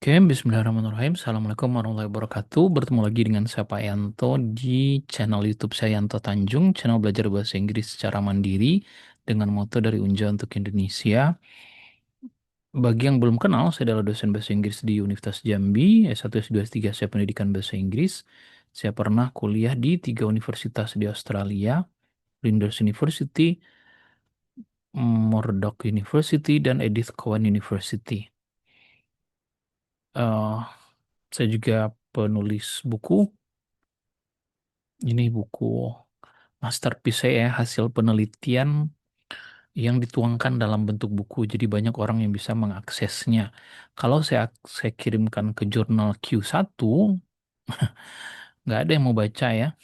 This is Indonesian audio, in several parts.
Oke, bismillahirrahmanirrahim. Assalamualaikum warahmatullahi wabarakatuh. Bertemu lagi dengan saya Pak Yanto di channel YouTube saya Yanto Tanjung, channel belajar bahasa Inggris secara mandiri dengan moto dari Unja untuk Indonesia. Bagi yang belum kenal, saya adalah dosen bahasa Inggris di Universitas Jambi, S1, S2, S3 saya pendidikan bahasa Inggris. Saya pernah kuliah di tiga universitas di Australia, Flinders University, Murdoch University, dan Edith Cowan University. Eh, saya juga penulis buku. Ini buku masterpiece saya, ya, hasil penelitian yang dituangkan dalam bentuk buku. Jadi banyak orang yang bisa mengaksesnya. Kalau saya kirimkan ke jurnal Q1, nggak ada yang mau baca ya.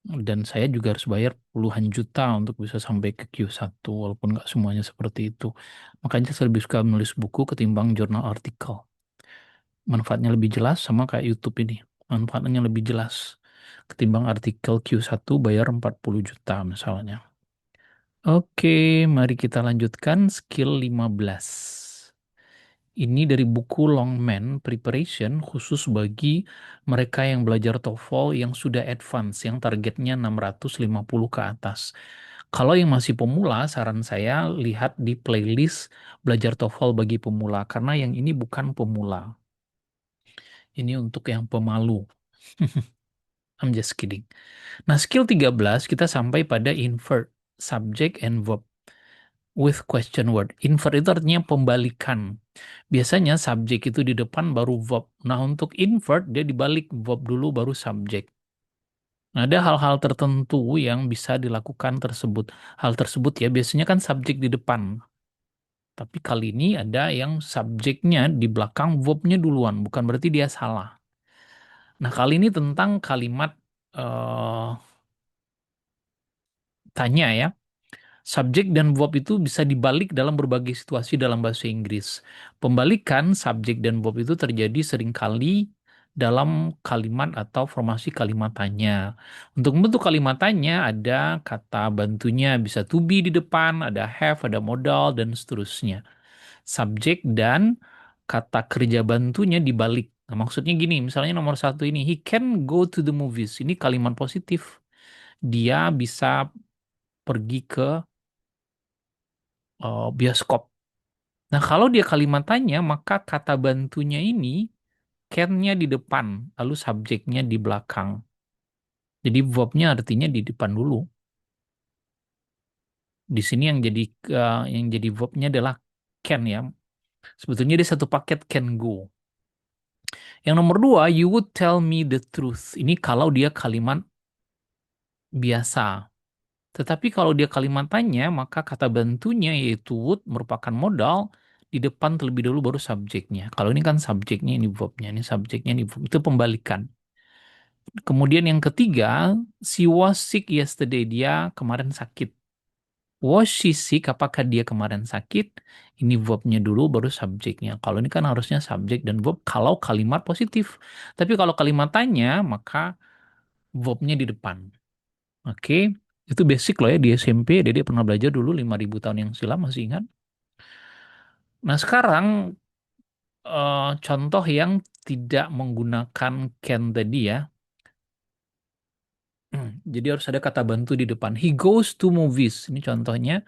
Dan saya juga harus bayar puluhan juta untuk bisa sampai ke Q1, walaupun nggak semuanya seperti itu. Makanya saya lebih suka menulis buku ketimbang jurnal artikel. Manfaatnya lebih jelas sama kayak YouTube ini. Manfaatnya lebih jelas ketimbang artikel Q1 bayar 40 juta misalnya. Oke, mari kita lanjutkan skill 15. Ini dari buku Longman Preparation khusus bagi mereka yang belajar TOEFL yang sudah advance, yang targetnya 650 ke atas. Kalau yang masih pemula, saran saya lihat di playlist belajar TOEFL bagi pemula, karena yang ini bukan pemula. Ini untuk yang pemalu. I'm just kidding. Nah, skill 13 kita sampai pada invert subject and verb with question word. Invert itu artinya pembalikan. Biasanya subjek itu di depan baru verb. Nah, untuk invert dia dibalik verb dulu baru subjek. Nah, ada hal-hal tertentu yang bisa dilakukan tersebut. Hal tersebut ya biasanya kan subjek di depan. Tapi kali ini ada yang subjeknya di belakang verbnya duluan. Bukan berarti dia salah. Nah, kali ini tentang kalimat eh, tanya ya. Subjek dan verb itu bisa dibalik dalam berbagai situasi dalam bahasa Inggris. Pembalikan subjek dan verb itu terjadi seringkali dalam kalimat atau formasi kalimat tanya. Untuk membentuk kalimat tanya ada kata bantunya bisa to be di depan, ada have, ada modal, dan seterusnya. Subjek dan kata kerja bantunya dibalik. Nah, maksudnya gini, misalnya nomor satu ini, he can go to the movies. Ini kalimat positif. Dia bisa pergi ke bioskop. Nah, kalau dia kalimat tanya, maka kata bantunya ini can-nya di depan, lalu subjeknya di belakang. Jadi verb-nya artinya di depan dulu. Di sini yang jadi verb-nya adalah can ya. Sebetulnya dia satu paket can go. Yang nomor dua, you would tell me the truth. Ini kalau dia kalimat biasa. Tetapi kalau dia kalimat tanya, maka kata bantunya yaitu would merupakan modal di depan terlebih dahulu baru subjeknya. Kalau ini kan subjeknya, ini verbnya, ini subjeknya, ini verb. Itu pembalikan. Kemudian yang ketiga, she was sick yesterday. Dia kemarin sakit. Was she sick? Apakah dia kemarin sakit? Ini verbnya dulu baru subjeknya. Kalau ini kan harusnya subjek dan verb kalau kalimat positif. Tapi kalau kalimat tanya, maka verbnya di depan. Oke, itu basic loh ya di SMP. Dede pernah belajar dulu 5.000 tahun yang silam, masih ingat? Nah, sekarang contoh yang tidak menggunakan can tadi ya. Jadi harus ada kata bantu di depan. He goes to movies. Ini contohnya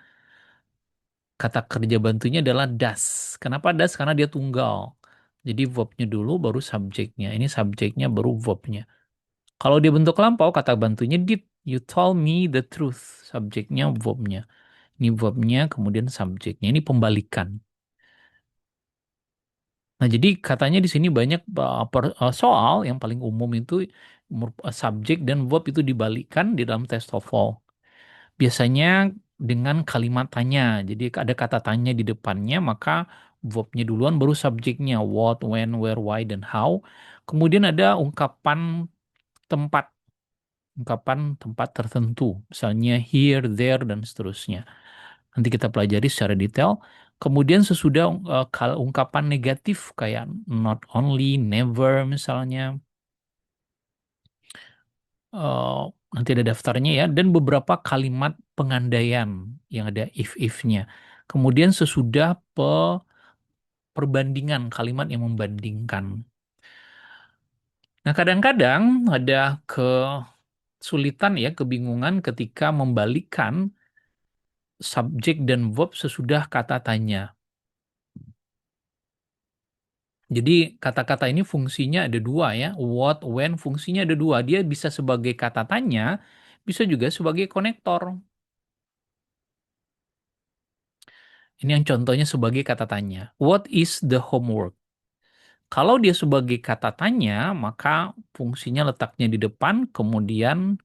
kata kerja bantunya adalah does. Kenapa does? Karena dia tunggal. Jadi verbnya dulu baru subjeknya. Ini subjeknya baru verbnya. Kalau dia bentuk lampau, kata bantunya did. You told me the truth. Subjeknya verbnya. Ini verbnya kemudian subjeknya. Ini pembalikan. Nah, jadi katanya di sini banyak soal yang paling umum itu subjek dan verb itu dibalikkan di dalam tes TOEFL. Biasanya dengan kalimat tanya. Jadi ada kata tanya di depannya, maka verbnya duluan baru subjeknya. What, when, where, why, dan how. Kemudian ada tempat. Ungkapan tempat tertentu. Misalnya here, there, dan seterusnya. Nanti kita pelajari secara detail. Kemudian sesudah ungkapan negatif kayak not only, never misalnya. eh, Nanti ada daftarnya ya. Dan beberapa kalimat pengandaian yang ada if-if-nya. Kemudian sesudah perbandingan, kalimat yang membandingkan. Nah, kadang-kadang ada kesulitan ya, kebingungan ketika membalikkan subjek dan verb sesudah kata tanya. Jadi kata-kata ini fungsinya ada dua ya. What, when, fungsinya ada dua. Dia bisa sebagai kata tanya, bisa juga sebagai konektor. Ini yang contohnya sebagai kata tanya. What is the homework? Kalau dia sebagai kata tanya, maka fungsinya letaknya di depan, kemudian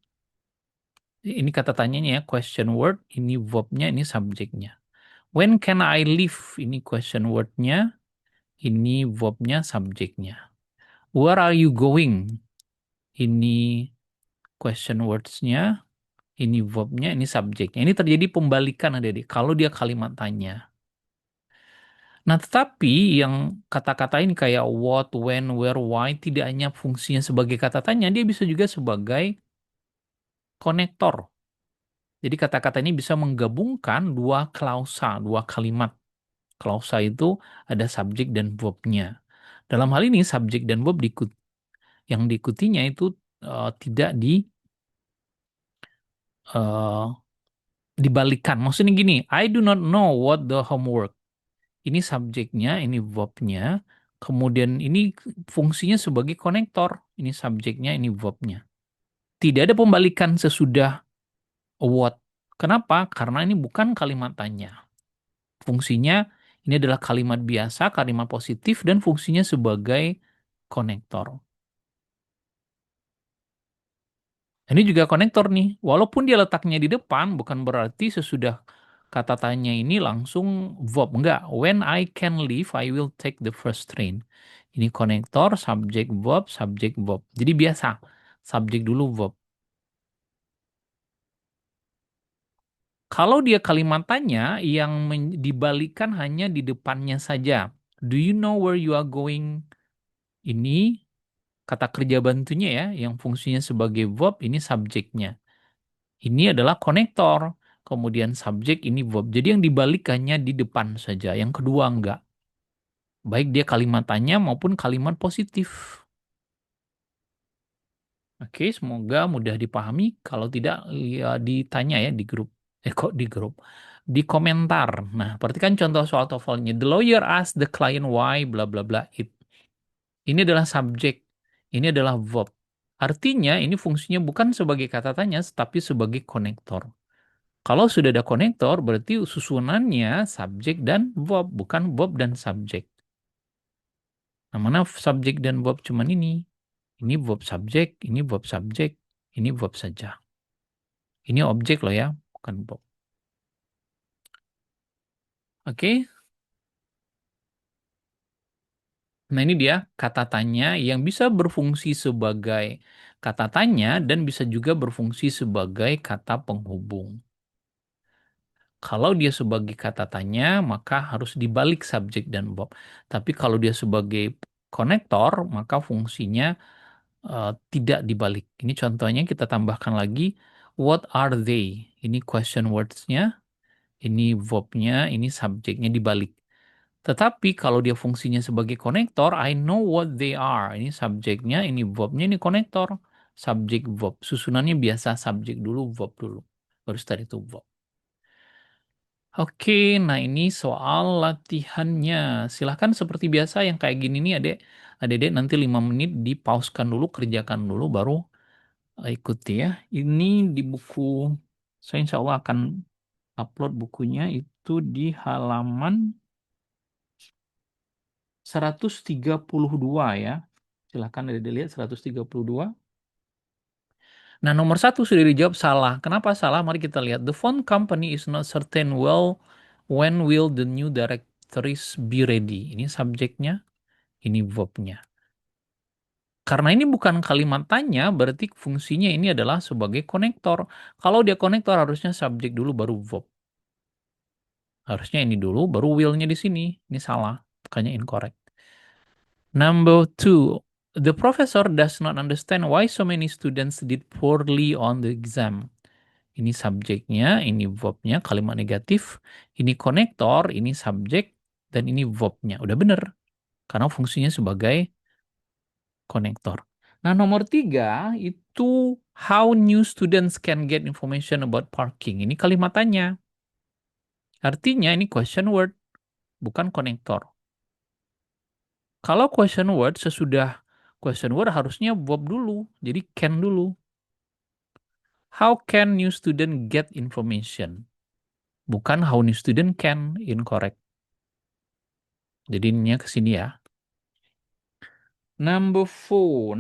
ini kata tanyanya ya, question word, ini verbnya, ini subjeknya. When can I leave? Ini question wordnya, ini verbnya, subjeknya. Where are you going? Ini question words-nya, ini verbnya, ini subjeknya. Ini terjadi pembalikan adik-adik, kalau dia kalimat tanya. Nah, tetapi yang kata-kata ini kayak what, when, where, why tidak hanya fungsinya sebagai kata tanya, dia bisa juga sebagai konektor. Jadi kata-kata ini bisa menggabungkan dua klausa, dua kalimat. Klausa itu ada subjek dan verbnya. Dalam hal ini subjek dan verb yang diikutinya itu tidak eh, dibalikan. Maksudnya gini, I do not know what the homework. Ini subjeknya, ini verbnya. Kemudian ini fungsinya sebagai konektor. Ini subjeknya, ini verbnya. Tidak ada pembalikan sesudah what. Kenapa? Karena ini bukan kalimat tanya. Fungsinya ini adalah kalimat biasa, kalimat positif, dan fungsinya sebagai konektor. Ini juga konektor nih. Walaupun dia letaknya di depan, bukan berarti sesudah kata tanya ini langsung verb. Enggak. When I can leave, I will take the first train. Ini konektor, subjek, verb, subjek, verb. Jadi biasa. Subjek dulu, verb. Kalau dia kalimat tanya yang dibalikan hanya di depannya saja. Do you know where you are going? Ini kata kerja bantunya ya, yang fungsinya sebagai verb, ini subjeknya. Ini adalah konektor. Kemudian subjek ini verb. Jadi yang dibalikannya di depan saja. Yang kedua enggak. Baik dia kalimat tanya maupun kalimat positif. Oke, semoga mudah dipahami. Kalau tidak, ya ditanya ya di grup. Kok di grup? Di komentar. Nah, perhatikan contoh soal TOEFL-nya. The lawyer asked the client why bla bla bla it. Ini adalah subjek. Ini adalah verb. Artinya ini fungsinya bukan sebagai kata tanya, tapi sebagai konektor. Kalau sudah ada konektor, berarti susunannya subjek dan verb, bukan verb dan subjek. Nah, mana subjek dan verb cuman ini? Ini verb subjek, ini verb subjek, ini verb saja. Ini objek loh ya, bukan verb. Oke, nah ini dia kata tanya yang bisa berfungsi sebagai kata tanya dan bisa juga berfungsi sebagai kata penghubung. Kalau dia sebagai kata tanya, maka harus dibalik subjek dan verb. Tapi kalau dia sebagai konektor, maka fungsinya tidak dibalik. Ini contohnya kita tambahkan lagi, what are they? Ini question words-nya, ini verb-nya, ini subjeknya dibalik. Tetapi kalau dia fungsinya sebagai konektor, I know what they are. Ini subjeknya, ini verb-nya, ini konektor. Subjek, verb. Susunannya biasa subjek dulu, verb dulu. Baru setelah itu verb. Oke, nah ini soal latihannya. Silahkan seperti biasa yang kayak gini nih adek nanti 5 menit dipauskan dulu, kerjakan dulu, baru ikuti ya. Ini di buku, saya insya Allah akan upload bukunya itu di halaman 132 ya. Silahkan adek lihat 132. Nah, nomor satu sudah dijawab salah. Kenapa salah? Mari kita lihat. The phone company is not certain when will the new directories be ready. Ini subjeknya, ini verbnya. Karena ini bukan kalimat tanya, berarti fungsinya ini adalah sebagai konektor. Kalau dia konektor harusnya subjek dulu baru verb. Harusnya ini dulu, baru will-nya di sini. Ini salah, makanya incorrect. Number two, the professor does not understand why so many students did poorly on the exam. Ini subjeknya, ini verbnya, kalimat negatif. Ini konektor, ini subjek. dan ini verb-nya. Udah bener, karena fungsinya sebagai konektor. Nah, nomor tiga itu how new students can get information about parking. Ini kalimat tanya. Artinya ini question word, bukan konektor. Kalau question word, sesudah question word harusnya verb dulu. Jadi can dulu. How can new student get information? Bukan how new student can, incorrect. Jadi ininya ke sini ya. Number four,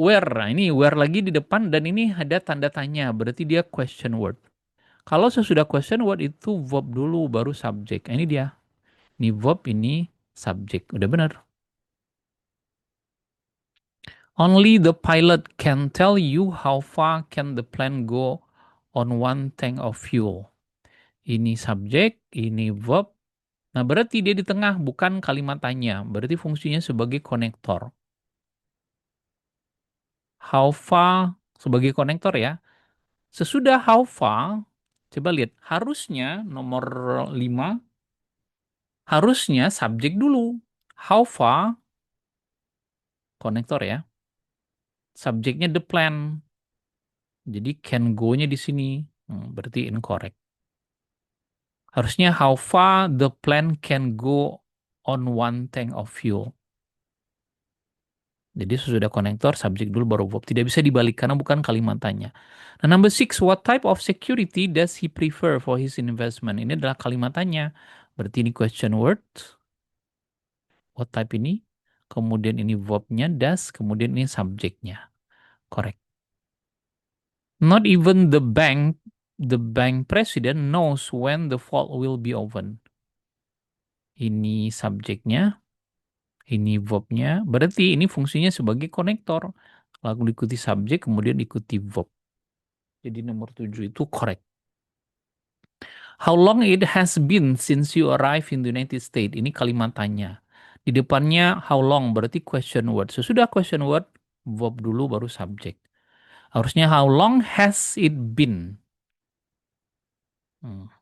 where. Nah, ini where lagi di depan dan ini ada tanda tanya, berarti dia question word. Kalau sesudah question word itu verb dulu, baru subject. Nah, ini dia. Ini verb, ini subject. Udah benar. Only the pilot can tell you how far can the plane go on one tank of fuel. Ini subject, ini verb. Nah, berarti dia di tengah, bukan kalimat tanya. Berarti fungsinya sebagai konektor. How far sebagai konektor ya. Sesudah how far, coba lihat, harusnya nomor 5 harusnya subjek dulu. How far, konektor ya. Subjeknya the plan. Jadi can go-nya di sini. Berarti incorrect. Harusnya how far the plan can go on one tank of fuel. Jadi sesudah konektor, subjek dulu baru verb. Tidak bisa dibalik karena bukan kalimat tanya. Nah, number six, what type of security does he prefer for his investment? Ini adalah kalimat tanya. Berarti ini question word. What type ini? Kemudian ini verbnya, does. Kemudian ini subjeknya. Correct. Not even the bank president knows when the vault will be open. Ini subjeknya, ini verbnya. Berarti ini fungsinya sebagai konektor. Lalu diikuti subjek, kemudian ikuti verb. Jadi nomor 7 itu correct. How long it has been since you arrived in the United States? Ini kalimat tanya. Di depannya how long berarti question word. Sesudah question word, verb dulu baru subjek. Harusnya how long has it been? Hmm.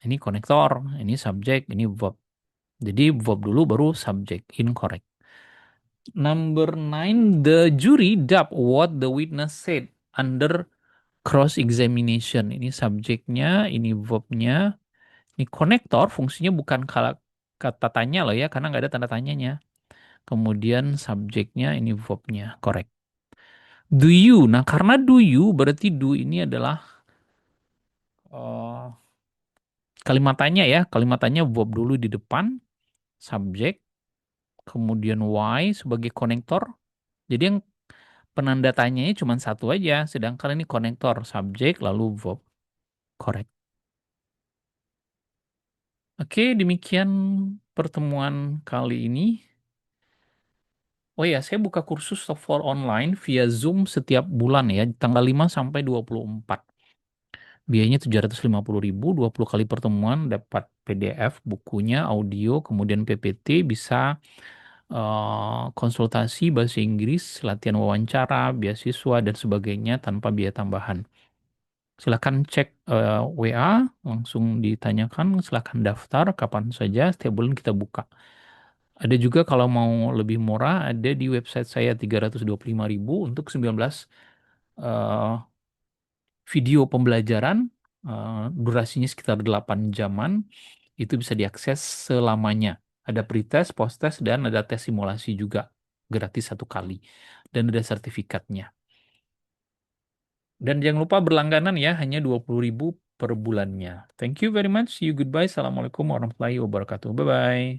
Ini konektor, ini subjek, ini verb. Jadi verb dulu baru subjek. Incorrect. Number 9, the jury doubt what the witness said under cross examination. Ini subjeknya, ini verbnya. Ini konektor fungsinya bukan kata tanya loh ya, karena nggak ada tanda tanyanya. Kemudian subjeknya ini verbnya, correct. Do you, nah karena do you berarti do ini adalah uh, kalimat tanya ya. Kalimat tanya verb dulu di depan, subjek, kemudian why sebagai konektor. Jadi yang penanda tanyanya cuma satu aja, sedangkan ini konektor, subjek lalu verb, correct. Oke, demikian pertemuan kali ini. Oh ya, saya buka kursus software online via Zoom setiap bulan ya, tanggal 5 sampai 24. Biayanya 750.000, 20 kali pertemuan, dapat PDF, bukunya, audio, kemudian PPT, bisa konsultasi bahasa Inggris, latihan wawancara, beasiswa, dan sebagainya tanpa biaya tambahan. Silakan cek WA, langsung ditanyakan, silakan daftar kapan saja, setiap bulan kita buka. Ada juga kalau mau lebih murah, ada di website saya 325.000 untuk 19 eh, video pembelajaran, durasinya sekitar 8 jaman, itu bisa diakses selamanya. Ada pretest, posttest, dan ada tes simulasi juga, gratis 1 kali. Dan ada sertifikatnya. Dan jangan lupa berlangganan ya, hanya 20.000 per bulannya. Thank you very much. See you goodbye. Assalamualaikum warahmatullahi wabarakatuh. Bye-bye.